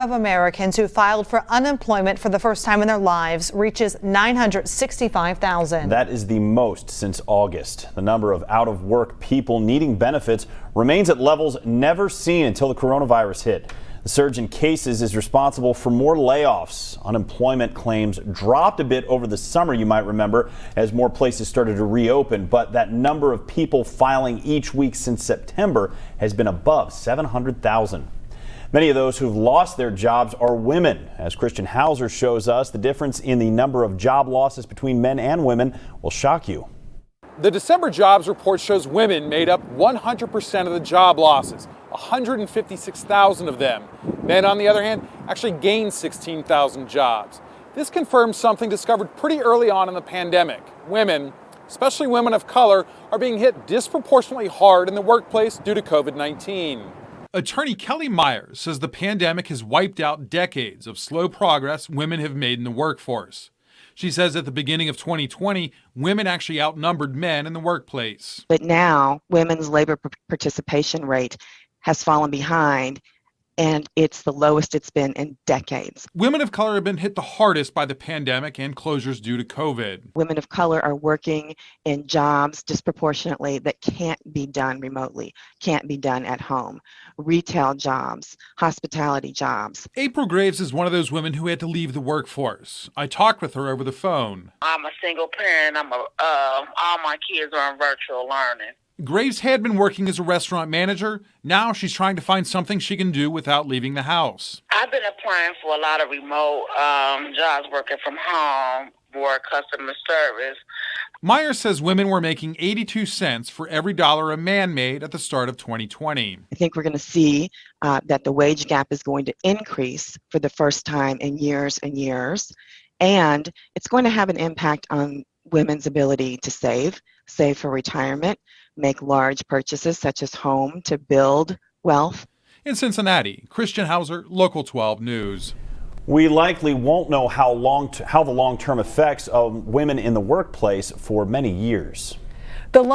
Of Americans who filed for unemployment for the first time in their lives reaches 965,000. That is the most since August. The number of out-of-work people needing benefits remains at levels never seen until the coronavirus hit. The surge in cases is responsible for more layoffs. Unemployment claims dropped a bit over the summer, you might remember, as more places started to reopen. But that number of people filing each week since September has been above 700,000. Many of those who've lost their jobs are women. As Christian Hauser shows us, the difference in the number of job losses between men and women will shock you. The December jobs report shows women made up 100% of the job losses, 156,000 of them. Men, on the other hand, actually gained 16,000 jobs. This confirms something discovered pretty early on in the pandemic. Women, especially women of color, are being hit disproportionately hard in the workplace due to COVID-19. Attorney Kelly Myers says the pandemic has wiped out decades of slow progress women have made in the workforce. She says at the beginning of 2020, women actually outnumbered men in the workplace. But now women's labor participation rate has fallen behind, and it's the lowest it's been in decades. Women of color have been hit the hardest by the pandemic and closures due to COVID. Women of color are working in jobs disproportionately that can't be done remotely, can't be done at home. Retail jobs, hospitality jobs. April Graves is one of those women who had to leave the workforce. I talked with her over the phone. I'm a single parent. All my kids are in virtual learning. Graves had been working as a restaurant manager. Now she's trying to find something she can do without leaving the house. I've been applying for a lot of remote jobs working from home for customer service. Myers says women were making 82 cents for every dollar a man made at the start of 2020. I think we're going to see that the wage gap is going to increase for the first time in years and years. And it's going to have an impact on women's ability to save for retirement, make large purchases such as home to build wealth. In Cincinnati, Christian Hauser, Local 12 News. We likely won't know how the long-term effects of women in the workplace for many years.